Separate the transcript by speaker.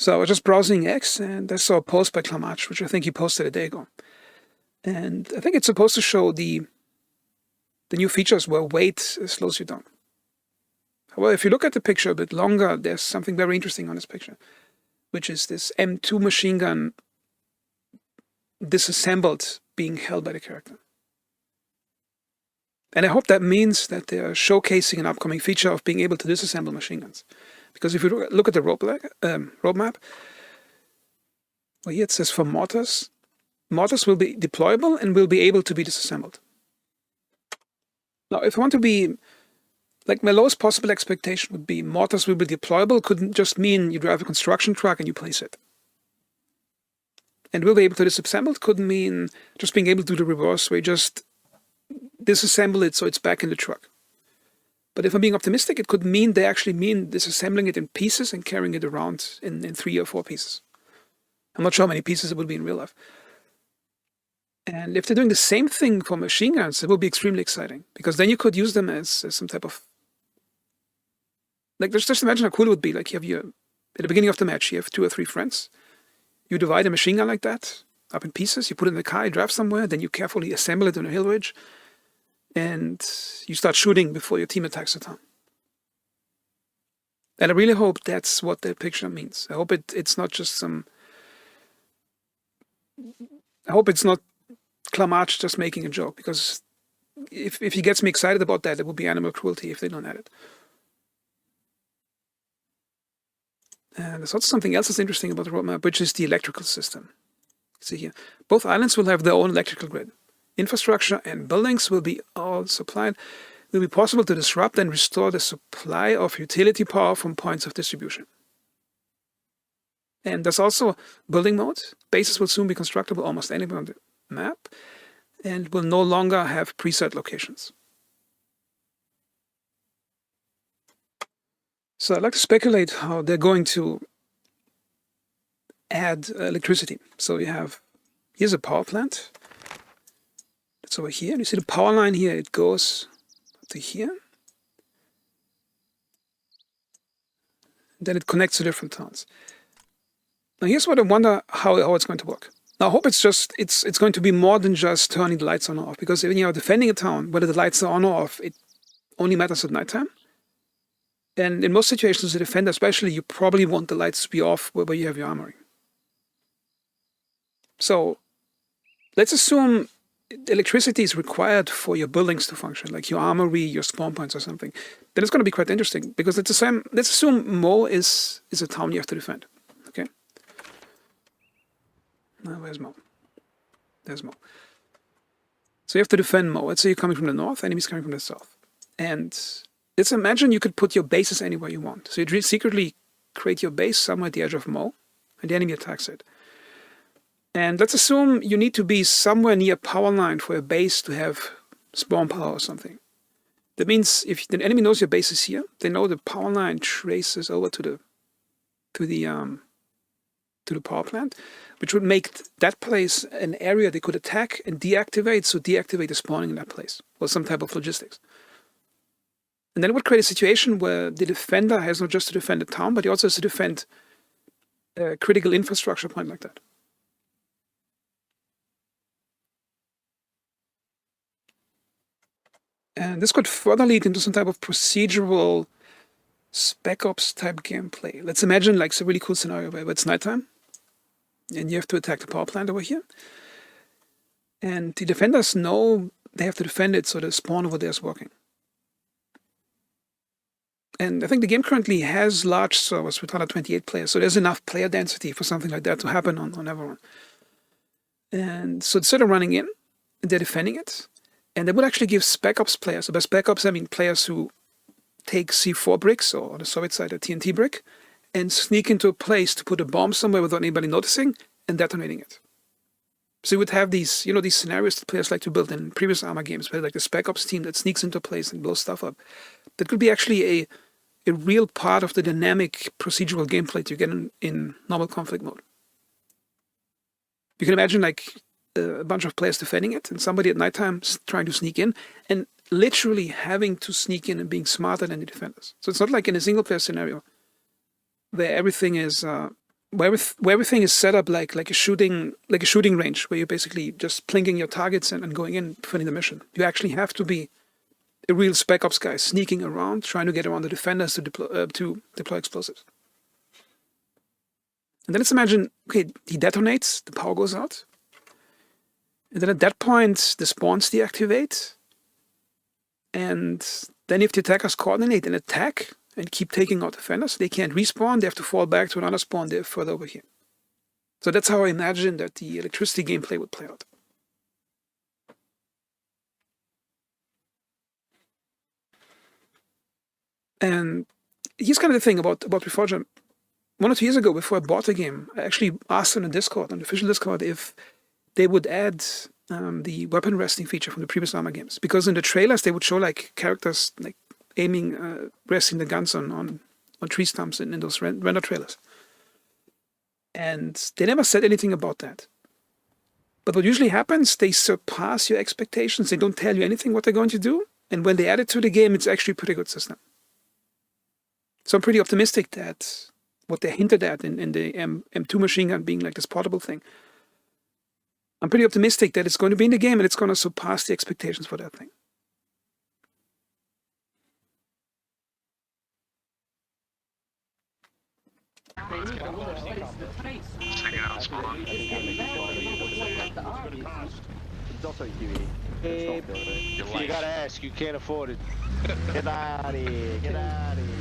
Speaker 1: So I was just browsing X and I saw a post by Klamach, which I think he posted a day ago. And I think it's supposed to show the new features where weight slows you down. Well, if you look at the picture a bit longer, there's something very interesting on this picture, which is this M2 machine gun disassembled being held by the character. And I hope that means that they are showcasing an upcoming feature of being able to disassemble machine guns. Because if you look at the roadmap, well, here it says for mortars will be deployable and will be able to be disassembled. Now, if I want to be, like, my lowest possible expectation would be mortars will be deployable could just mean you drive a construction truck and you place it. And will be able to disassemble could mean just being able to do the reverse, where you just disassemble it so it's back in the truck. But if I'm being optimistic, it could mean they actually mean disassembling it in pieces and carrying it around in 3 or 4 pieces. I'm not sure how many pieces it would be in real life. And if they're doing the same thing for machine guns, it will be extremely exciting, because then you could use them as some type of, like, just imagine how cool it would be. Like, you have at the beginning of the match, you have 2 or 3 friends. You divide a machine gun like that up in pieces, you put it in the car, you drive somewhere, then you carefully assemble it on a hill ridge, and you start shooting before your team attacks the town. And I really hope that's what that picture means. I hope it's not just I hope it's not Klamach just making a joke, because if he gets me excited about that, it would be animal cruelty if they don't add it. And there's also something else that's interesting about the roadmap, which is the electrical system. See here, both islands will have their own electrical grid. Infrastructure and buildings will be all supplied. It will be possible to disrupt and restore the supply of utility power from points of distribution. And there's also building mode. Bases will soon be constructible almost anywhere on the map, and will no longer have preset locations. So I'd like to speculate how they're going to add electricity. So here's a power plant. It's over here. You see the power line here, it goes to here. Then it connects to different towns. Now here's what I wonder how it's going to work. Now I hope it's going to be more than just turning the lights on or off, because when you're defending a town, whether the lights are on or off, it only matters at nighttime. And in most situations, as a defender especially, you probably want the lights to be off where you have your armory. So let's assume electricity is required for your buildings to function, like your armory, your spawn points or something. Then it's going to be quite interesting, because let's assume Mo is a town you have to defend. Okay. Now where's Mo? There's Mo. So you have to defend Mo. Let's say you're coming from the north, enemies coming from the south. And let's imagine you could put your bases anywhere you want. So you secretly create your base somewhere at the edge of Mo, and the enemy attacks it. And let's assume you need to be somewhere near a power line for a base to have spawn power or something. That means if the enemy knows your base is here, they know the power line traces over to the power plant, which would make that place an area they could attack and deactivate, so deactivate the spawning in that place, or some type of logistics. And then it would create a situation where the defender has not just to defend the town, but he also has to defend a critical infrastructure point like that. And this could further lead into some type of procedural Spec Ops type gameplay. Let's imagine like a really cool scenario where it's nighttime and you have to attack the power plant over here. And the defenders know they have to defend it, so the spawn over there is working. And I think the game currently has large servers with 128 players, so there's enough player density for something like that to happen on everyone. And so instead of running in, they're defending it. And they would actually give Spec Ops players, so by Spec Ops I mean players who take C4 bricks, or on the Soviet side a TNT brick, and sneak into a place to put a bomb somewhere without anybody noticing and detonating it. So you would have these, these scenarios that players like to build in previous Arma games, where like the Spec Ops team that sneaks into a place and blows stuff up. That could be actually a real part of the dynamic procedural gameplay that you get in normal conflict mode. You can imagine like a bunch of players defending it and somebody at nighttime trying to sneak in and literally having to sneak in and being smarter than the defenders. So it's not like in a single player scenario where everything is, where everything is set up like a shooting range, where you're basically just plinking your targets and going in, defending the mission. You actually have to be a real Spec Ops guy, sneaking around, trying to get around the defenders to deploy explosives. And then let's imagine, okay, he detonates, the power goes out, and then at that point the spawns deactivate, and then if the attackers coordinate and attack and keep taking out defenders, they can't respawn, they have to fall back to another spawn there further over here. So that's how I imagine that the electricity gameplay would play out. And here's kind of the thing about Reforger. 1 or 2 years ago, before I bought the game, I actually asked on the Discord, on the official Discord, if they would add the weapon resting feature from the previous Arma games. Because in the trailers, they would show like characters like aiming, resting the guns on tree stumps in those render trailers. And they never said anything about that. But what usually happens, they surpass your expectations. They don't tell you anything what they're going to do. And when they add it to the game, it's actually a pretty good system. So I'm pretty optimistic that what they hinted at in the M2 machine gun being like this portable thing, I'm pretty optimistic that it's going to be in the game and it's going to surpass the expectations for that thing.
Speaker 2: You gotta ask, you can't afford it. Get out of here, get out of here.